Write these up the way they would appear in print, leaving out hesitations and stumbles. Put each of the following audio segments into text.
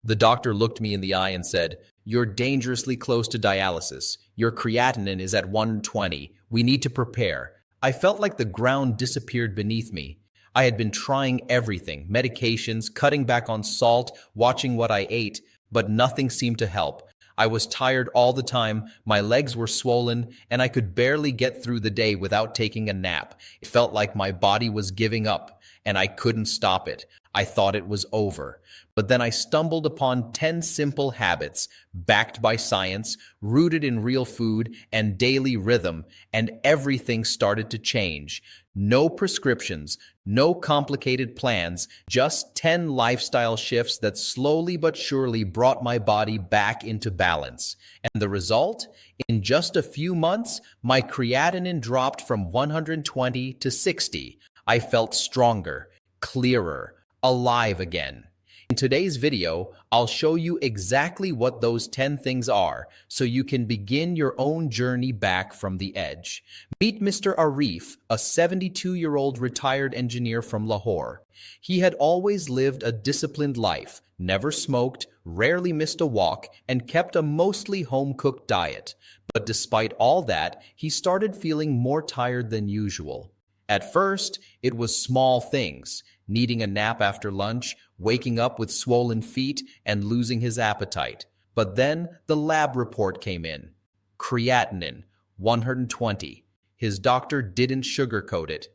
The doctor looked me in the eye and said, "You're dangerously close to dialysis. Your creatinine is at 120. We need to prepare." I felt like the ground disappeared beneath me. I had been trying everything, medications, cutting back on salt, watching what I ate, but nothing seemed to help. I was tired all the time, my legs were swollen, and I could barely get through the day without taking a nap. It felt like my body was giving up, and I couldn't stop it. I thought it was over. But then I stumbled upon 10 simple habits, backed by science, rooted in real food and daily rhythm, and everything started to change. No prescriptions, no complicated plans, just 10 lifestyle shifts that slowly but surely brought my body back into balance. And the result? In just a few months, my creatinine dropped from 120 to 60. I felt stronger, clearer, alive again. In today's video, I'll show you exactly what those 10 things are so you can begin your own journey back from the edge. Meet Mr. Arif, a 72-year-old retired engineer from Lahore. He had always lived a disciplined life, never smoked, rarely missed a walk, and kept a mostly home-cooked diet. But despite all that, he started feeling more tired than usual. At first, it was small things, needing a nap after lunch, waking up with swollen feet, and losing his appetite. But then the lab report came in. Creatinine, 120. His doctor didn't sugarcoat it.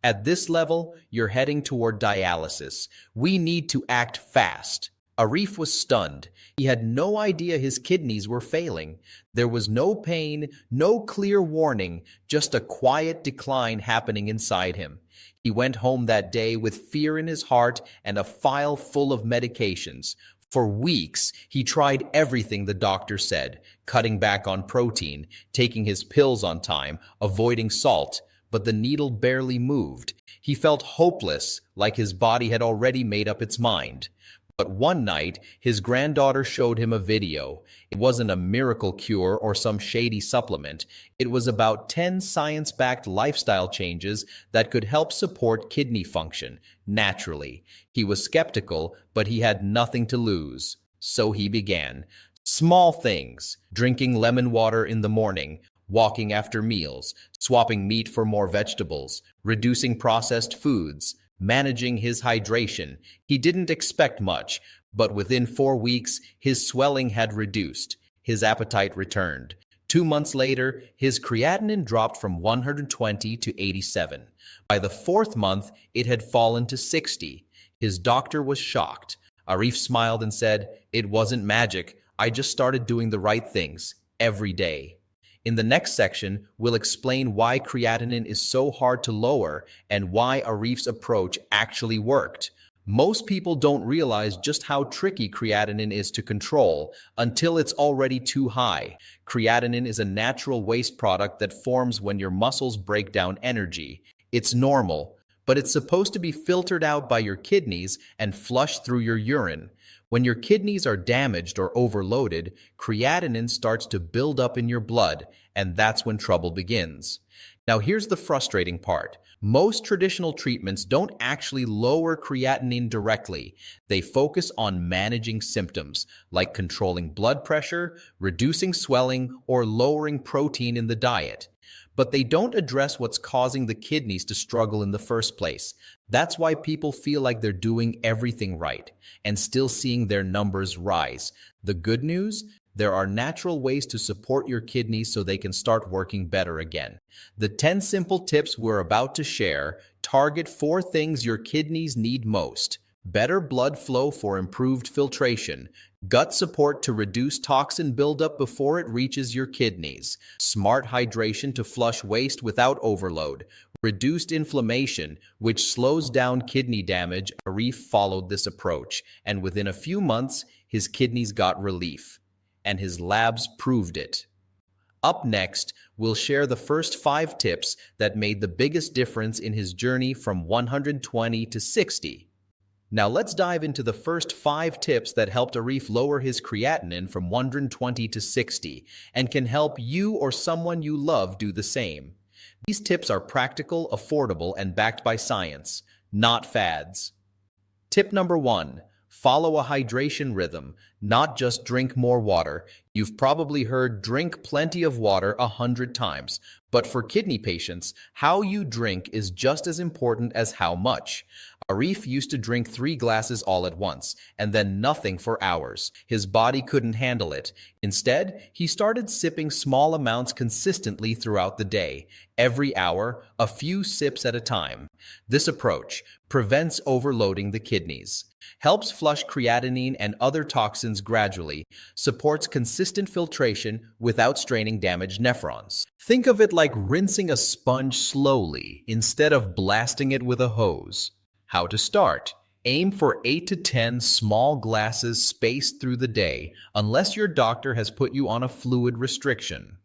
At this level, you're heading toward dialysis. We need to act fast. Arif was stunned. He had no idea his kidneys were failing. There was no pain, no clear warning, just a quiet decline happening inside him. He went home that day with fear in his heart and a file full of medications. For weeks, he tried everything the doctor said, cutting back on protein, taking his pills on time, avoiding salt, but the needle barely moved. He felt hopeless, like his body had already made up its mind. But one night, his granddaughter showed him a video. It wasn't a miracle cure or some shady supplement. It was about 10 science-backed lifestyle changes that could help support kidney function, naturally. He was skeptical, but he had nothing to lose. So he began. Small things: drinking lemon water in the morning, walking after meals, swapping meat for more vegetables, reducing processed foods, managing his hydration. He didn't expect much, but within 4 weeks, his swelling had reduced. His appetite returned. 2 months later, his creatinine dropped from 120 to 87. By the 4th month, it had fallen to 60. His doctor was shocked. Arif smiled and said, "It wasn't magic. I just started doing the right things every day." In the next section, we'll explain why creatinine is so hard to lower and why Arif's approach actually worked. Most people don't realize just how tricky creatinine is to control until it's already too high. Creatinine is a natural waste product that forms when your muscles break down energy. It's normal, but it's supposed to be filtered out by your kidneys and flushed through your urine. When your kidneys are damaged or overloaded, creatinine starts to build up in your blood, and that's when trouble begins. Now here's the frustrating part. Most traditional treatments don't actually lower creatinine directly. They focus on managing symptoms, like controlling blood pressure, reducing swelling, or lowering protein in the diet. But they don't address what's causing the kidneys to struggle in the first place. That's why people feel like they're doing everything right and still seeing their numbers rise. The good news? There are natural ways to support your kidneys so they can start working better again. The 10 simple tips we're about to share target 4 things your kidneys need most: better blood flow for improved filtration, gut support to reduce toxin buildup before it reaches your kidneys, smart hydration to flush waste without overload, reduced inflammation, which slows down kidney damage. Arif followed this approach, and within a few months, his kidneys got relief. And his labs proved it. Up next, we'll share the first 5 tips that made the biggest difference in his journey from 120 to 60. Now let's dive into the first 5 tips that helped Arif lower his creatinine from 120 to 60 and can help you or someone you love do the same. These tips are practical, affordable, and backed by science, not fads. Tip number 1. Follow a hydration rhythm, not just drink more water. You've probably heard drink plenty of water 100 times, but for kidney patients, how you drink is just as important as how much. Arif used to drink 3 glasses all at once, and then nothing for hours. His body couldn't handle it. Instead, he started sipping small amounts consistently throughout the day, every hour, a few sips at a time. This approach prevents overloading the kidneys, helps flush creatinine and other toxins gradually, supports consistent filtration without straining damaged nephrons. Think of it like rinsing a sponge slowly instead of blasting it with a hose. How to start? Aim for 8 to 10 small glasses spaced through the day, unless your doctor has put you on a fluid restriction.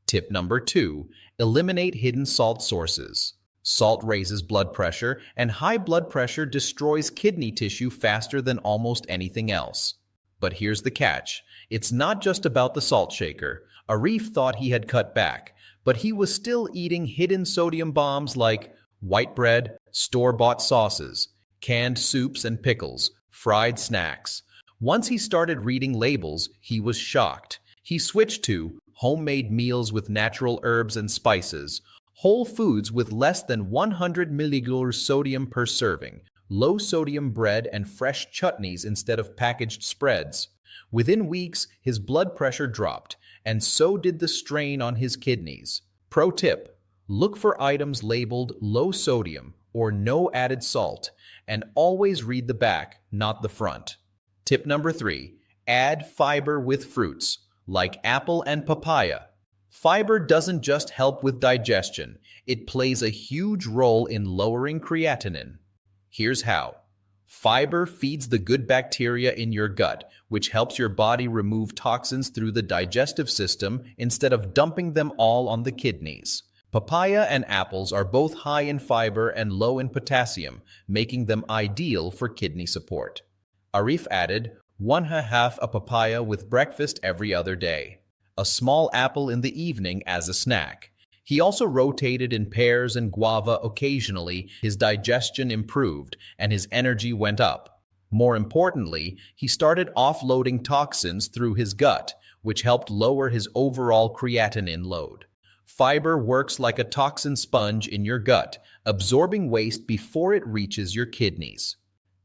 Tip number 2. Eliminate hidden salt sources. Salt raises blood pressure, and high blood pressure destroys kidney tissue faster than almost anything else. But here's the catch. It's not just about the salt shaker. Arif thought he had cut back, but he was still eating hidden sodium bombs like white bread, store-bought sauces, canned soups and pickles, fried snacks. Once he started reading labels, he was shocked. He switched to homemade meals with natural herbs and spices, whole foods with less than 100 milliliters sodium per serving, low-sodium bread and fresh chutneys instead of packaged spreads. Within weeks, his blood pressure dropped, and so did the strain on his kidneys. Pro tip: look for items labeled low sodium or no added salt, and always read the back, not the front. Tip number 3. Add fiber with fruits, like apple and papaya. Fiber doesn't just help with digestion, it plays a huge role in lowering creatinine. Here's how. Fiber feeds the good bacteria in your gut, which helps your body remove toxins through the digestive system instead of dumping them all on the kidneys. Papaya and apples are both high in fiber and low in potassium, making them ideal for kidney support. Arif added 1/2 a papaya with breakfast every other day, a small apple in the evening as a snack. He also rotated in pears and guava occasionally. His digestion improved and his energy went up. More importantly, he started offloading toxins through his gut, which helped lower his overall creatinine load. Fiber works like a toxin sponge in your gut, absorbing waste before it reaches your kidneys.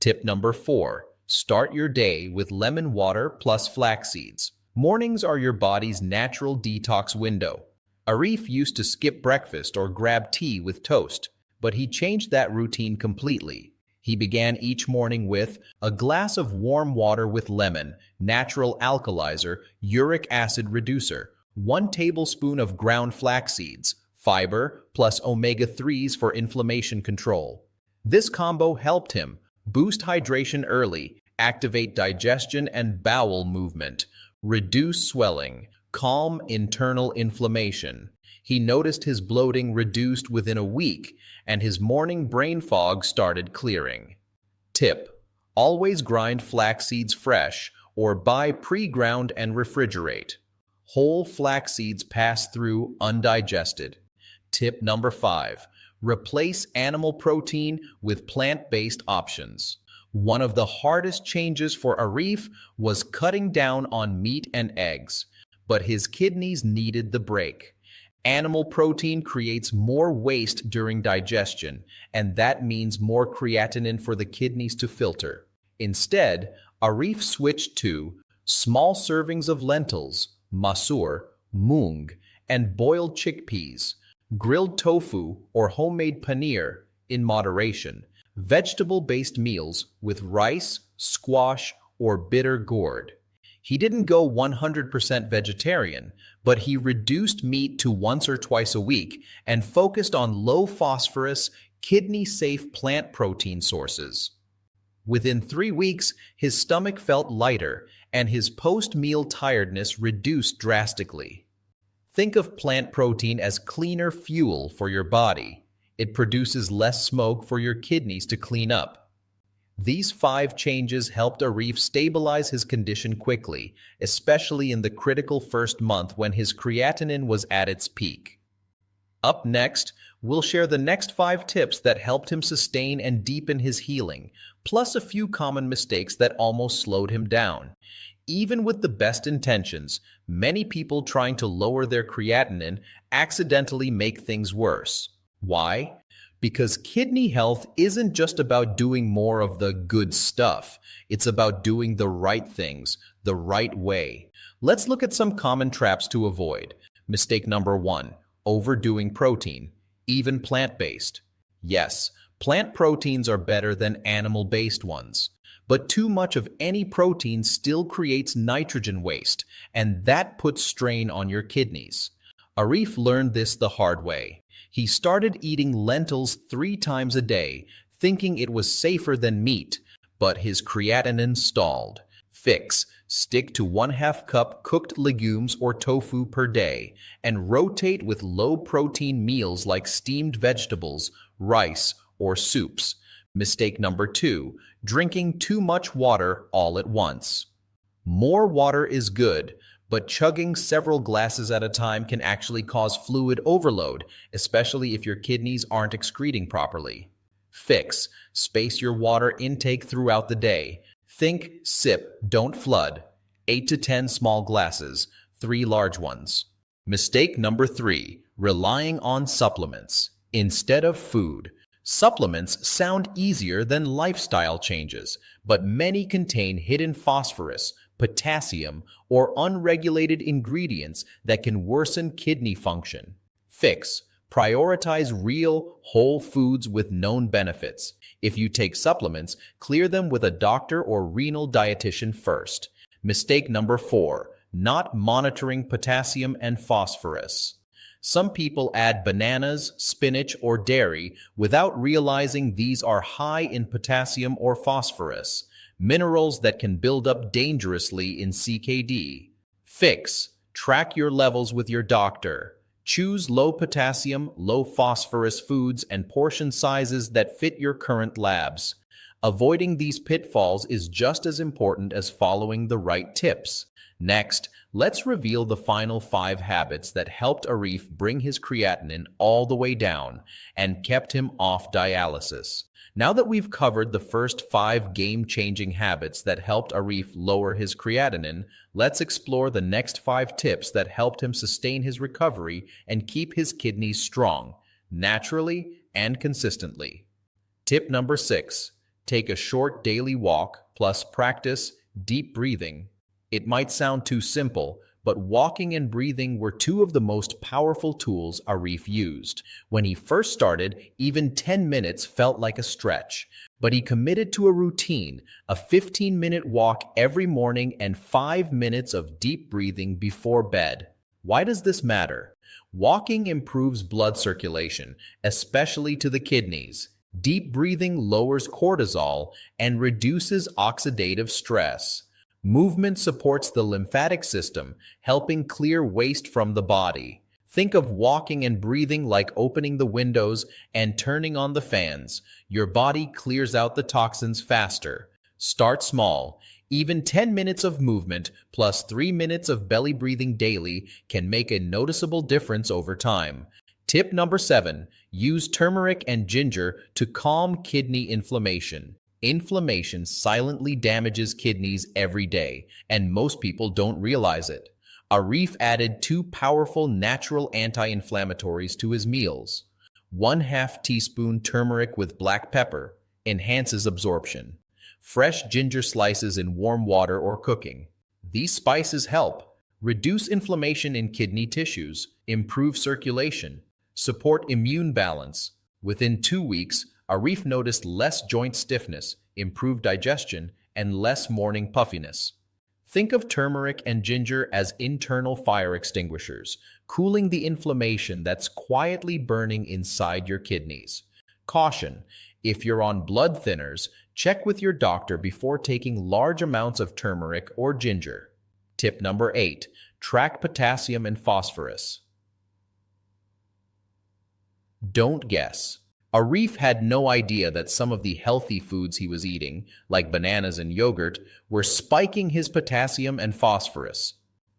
Tip number 4. Start your day with lemon water plus flax seeds. Mornings are your body's natural detox window. Arif used to skip breakfast or grab tea with toast, but he changed that routine completely. He began each morning with a glass of warm water with lemon, natural alkalizer, uric acid reducer, 1 tablespoon of ground flax seeds, fiber, plus omega-3s for inflammation control. This combo helped him boost hydration early, activate digestion and bowel movement, reduce swelling, calm internal inflammation. He noticed his bloating reduced within a week, and his morning brain fog started clearing. Tip: always grind flax seeds fresh or buy pre-ground and refrigerate. Whole flax seeds pass through undigested. Tip number 5. Replace animal protein with plant-based options. One of the hardest changes for Arif was cutting down on meat and eggs, but his kidneys needed the break. Animal protein creates more waste during digestion, and that means more creatinine for the kidneys to filter. Instead, Arif switched to small servings of lentils, masoor, moong, and boiled chickpeas, grilled tofu or homemade paneer in moderation, vegetable-based meals with rice, squash, or bitter gourd. He didn't go 100% vegetarian, but he reduced meat to once or twice a week and focused on low-phosphorus, kidney-safe plant protein sources. Within 3 weeks, his stomach felt lighter, and his post-meal tiredness reduced drastically. Think of plant protein as cleaner fuel for your body. It produces less smoke for your kidneys to clean up. These 5 changes helped Arif stabilize his condition quickly, especially in the critical first month when his creatinine was at its peak. Up next, we'll share the next 5 tips that helped him sustain and deepen his healing, plus a few common mistakes that almost slowed him down. Even with the best intentions, many people trying to lower their creatinine accidentally make things worse. Why? Because kidney health isn't just about doing more of the good stuff. It's about doing the right things, the right way. Let's look at some common traps to avoid. Mistake number 1, overdoing protein, even plant-based. Yes, plant proteins are better than animal-based ones. But too much of any protein still creates nitrogen waste, and that puts strain on your kidneys. Arif learned this the hard way. He started eating lentils 3 times a day, thinking it was safer than meat, but his creatinine stalled. Fix: stick to 1/2 cup cooked legumes or tofu per day, and rotate with low-protein meals like steamed vegetables, rice, or soups. Mistake number 2, drinking too much water all at once. More water is good, but chugging several glasses at a time can actually cause fluid overload, especially if your kidneys aren't excreting properly. Fix: space your water intake throughout the day. Think sip, don't flood. 8 to 10 small glasses, 3 large ones. Mistake number 3, relying on supplements instead of food. Supplements sound easier than lifestyle changes, but many contain hidden phosphorus, potassium, or unregulated ingredients that can worsen kidney function. Fix: prioritize real, whole foods with known benefits. If you take supplements, clear them with a doctor or renal dietitian first. Mistake number 4, not monitoring potassium and phosphorus. Some people add bananas, spinach, or dairy without realizing these are high in potassium or phosphorus, minerals that can build up dangerously in CKD. Fix: track your levels with your doctor. Choose low potassium, low phosphorus foods and portion sizes that fit your current labs. Avoiding these pitfalls is just as important as following the right tips. Next, let's reveal the final 5 habits that helped Arif bring his creatinine all the way down and kept him off dialysis. Now that we've covered the first 5 game-changing habits that helped Arif lower his creatinine, let's explore the next 5 tips that helped him sustain his recovery and keep his kidneys strong, naturally and consistently. Tip number 6, take a short daily walk plus practice deep breathing. It might sound too simple, but walking and breathing were 2 of the most powerful tools Arif used. When he first started, even 10 minutes felt like a stretch, but he committed to a routine, a 15-minute walk every morning and 5 minutes of deep breathing before bed. Why does this matter? Walking improves blood circulation, especially to the kidneys. Deep breathing lowers cortisol and reduces oxidative stress. Movement supports the lymphatic system, helping clear waste from the body. Think of walking and breathing like opening the windows and turning on the fans. Your body clears out the toxins faster. Start small. Even 10 minutes of movement plus 3 minutes of belly breathing daily can make a noticeable difference over time. Tip number 7, use turmeric and ginger to calm kidney inflammation. Inflammation silently damages kidneys every day, and most people don't realize it. Arif added 2 powerful natural anti-inflammatories to his meals. 1/2 teaspoon turmeric with black pepper enhances absorption. Fresh ginger slices in warm water or cooking. These spices help reduce inflammation in kidney tissues, improve circulation, support immune balance. Within 2 weeks, Arif noticed less joint stiffness, improved digestion, and less morning puffiness. Think of turmeric and ginger as internal fire extinguishers, cooling the inflammation that's quietly burning inside your kidneys. Caution: if you're on blood thinners, check with your doctor before taking large amounts of turmeric or ginger. Tip number 8, track potassium and phosphorus. Don't guess. Arif had no idea that some of the healthy foods he was eating, like bananas and yogurt, were spiking his potassium and phosphorus.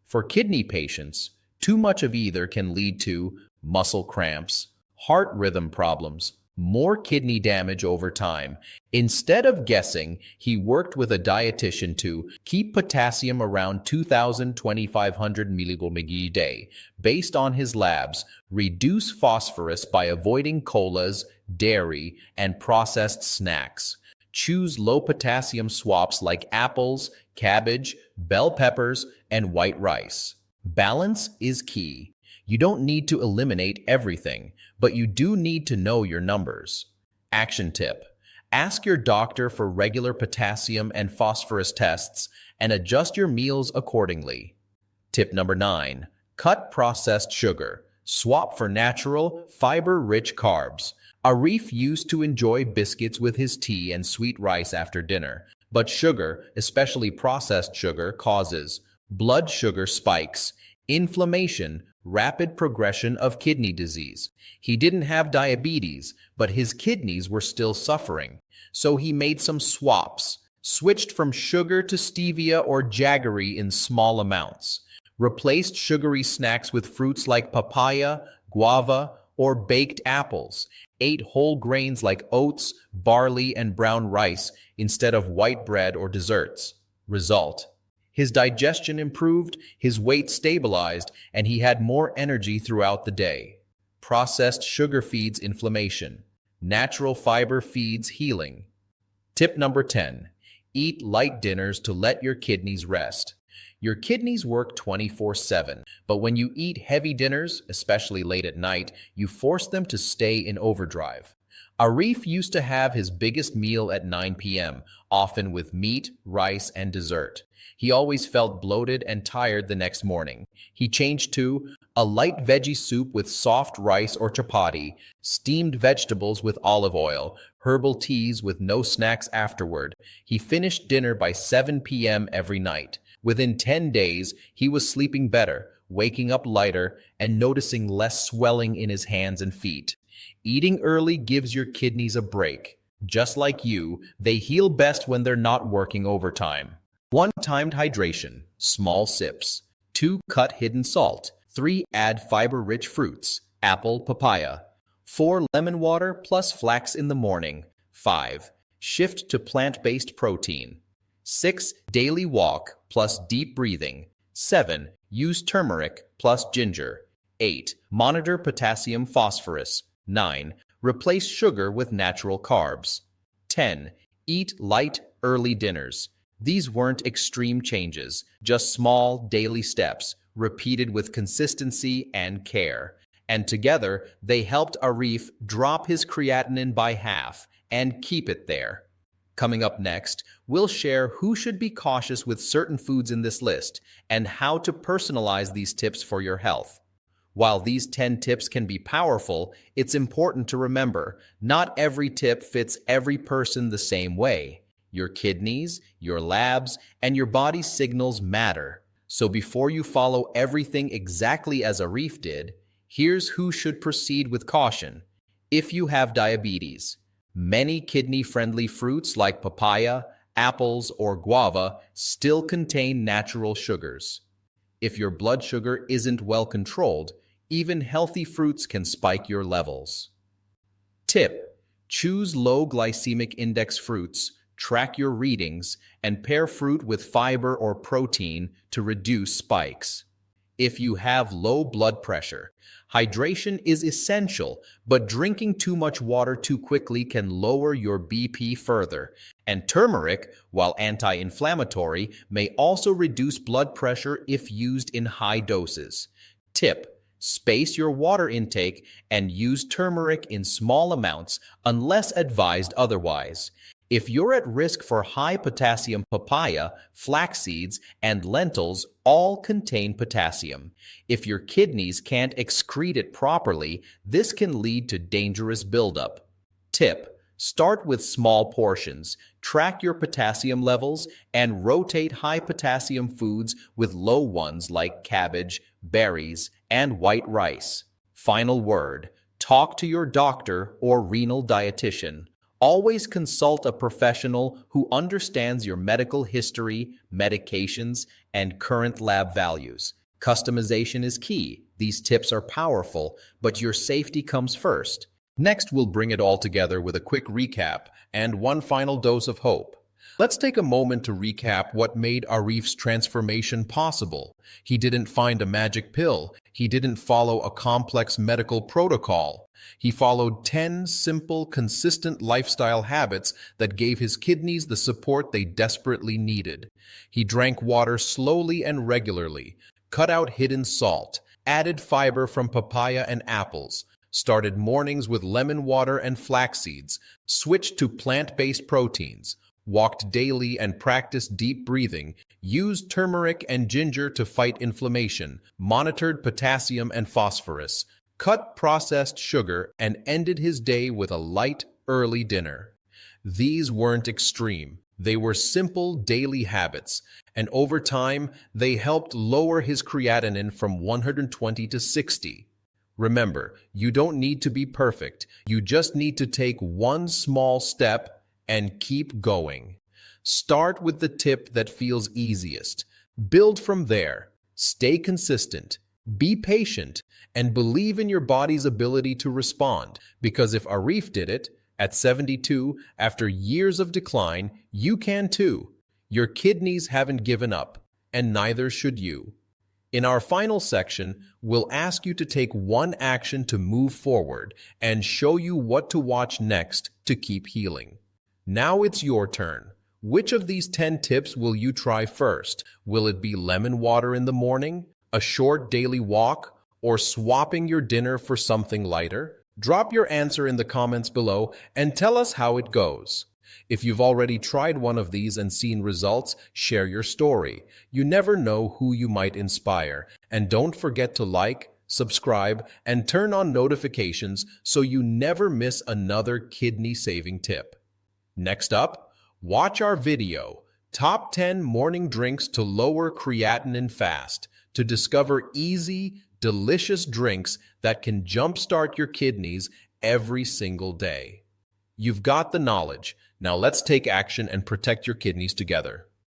For kidney patients, Too much of either can lead to muscle cramps, heart rhythm problems, more kidney damage over time. Instead of guessing, he worked with a dietitian to keep potassium around 2,500 mg a day. Based on his labs, reduce phosphorus by avoiding colas, dairy, and processed snacks. Choose low potassium swaps like apples, cabbage, bell peppers, and white rice. Balance is key. You don't need to eliminate everything, but you do need to know your numbers. Action tip. Ask your doctor for regular potassium and phosphorus tests and adjust your meals accordingly. Tip number 9. Cut processed sugar. Swap for natural, fiber-rich carbs. Arif used to enjoy biscuits with his tea and sweet rice after dinner, but sugar, especially processed sugar, causes blood sugar spikes, inflammation, rapid progression of kidney disease. He didn't have diabetes, but his kidneys were still suffering. So he made some swaps, switched from sugar to stevia or jaggery in small amounts, replaced sugary snacks with fruits like papaya, guava, or baked apples, ate whole grains like oats, barley, and brown rice instead of white bread or desserts. Result: his digestion improved, his weight stabilized, and he had more energy throughout the day. Processed sugar feeds inflammation. Natural fiber feeds healing. Tip number 10. Eat light dinners to let your kidneys rest. Your kidneys work 24/7, but when you eat heavy dinners, especially late at night, you force them to stay in overdrive. Arif used to have his biggest meal at 9 p.m., often with meat, rice, and dessert. He always felt bloated and tired the next morning. He changed to a light veggie soup with soft rice or chapati, steamed vegetables with olive oil, herbal teas with no snacks afterward. He finished dinner by 7 p.m. every night. Within 10 days, he was sleeping better, waking up lighter, and noticing less swelling in his hands and feet. Eating early gives your kidneys a break. Just like you, they heal best when they're not working overtime. 1. Timed hydration. Small sips. 2. Cut hidden salt. 3. Add fiber-rich fruits. Apple, papaya. 4. Lemon water plus flax in the morning. 5. Shift to plant-based protein. 6. Daily walk plus deep breathing. 7. Use turmeric plus ginger. 8. Monitor potassium phosphorus. 9. Replace sugar with natural carbs. 10. Eat light, early dinners. These weren't extreme changes, just small, daily steps, repeated with consistency and care. And together, they helped Arif drop his creatinine by half and keep it there. Coming up next, we'll share who should be cautious with certain foods in this list and how to personalize these tips for your health. While these 10 tips can be powerful, it's important to remember, not every tip fits every person the same way. Your kidneys, your labs, and your body's signals matter. So before you follow everything exactly as Arif did, here's who should proceed with caution. If you have diabetes, many kidney-friendly fruits like papaya, apples, or guava still contain natural sugars. If your blood sugar isn't well controlled, even healthy fruits can spike your levels. Tip: choose low glycemic index fruits, track your readings, and pair fruit with fiber or protein to reduce spikes. If you have low blood pressure, hydration is essential, but drinking too much water too quickly can lower your BP further. And turmeric, while anti-inflammatory, may also reduce blood pressure if used in high doses. Tip: space your water intake and use turmeric in small amounts unless advised otherwise. If you're at risk for high potassium, papaya, flax seeds, and lentils all contain potassium. If your kidneys can't excrete it properly, this can lead to dangerous buildup. Tip: start with small portions, track your potassium levels, and rotate high potassium foods with low ones like cabbage, berries, and white rice. Final word: talk to your doctor or renal dietitian. Always consult a professional who understands your medical history, medications, and current lab values. Customization is key. These tips are powerful, but your safety comes first. Next, we'll bring it all together with a quick recap and one final dose of hope. Let's take a moment to recap what made Arif's transformation possible. He didn't find a magic pill. He didn't follow a complex medical protocol. He followed 10 simple, consistent lifestyle habits that gave his kidneys the support they desperately needed. He drank water slowly and regularly, cut out hidden salt, added fiber from papaya and apples, started mornings with lemon water and flax seeds, switched to plant-based proteins, walked daily and practiced deep breathing, used turmeric and ginger to fight inflammation, monitored potassium and phosphorus, cut processed sugar, and ended his day with a light, early dinner. These weren't extreme. They were simple daily habits, and over time, they helped lower his creatinine from 120 to 60. Remember, you don't need to be perfect. You just need to take one small step and keep going. Start with the tip that feels easiest. Build from there. Stay consistent. Be patient and believe in your body's ability to respond, because if Arif did it at 72 after years of decline, you can too. Your kidneys haven't given up, and neither should you. In our final section, we'll ask you to take one action to move forward and show you what to watch next to keep healing. Now it's your turn. Which of these 10 tips will you try first? Will it be lemon water in the morning, a short daily walk, or swapping your dinner for something lighter? Drop your answer in the comments below and tell us how it goes. If you've already tried one of these and seen results, share your story. You never know who you might inspire. And don't forget to like, subscribe, and turn on notifications so you never miss another kidney-saving tip. Next up, watch our video, Top 10 Morning Drinks to Lower Creatinine Fast, to discover easy, delicious drinks that can jumpstart your kidneys every single day. You've got the knowledge. Now let's take action and protect your kidneys together.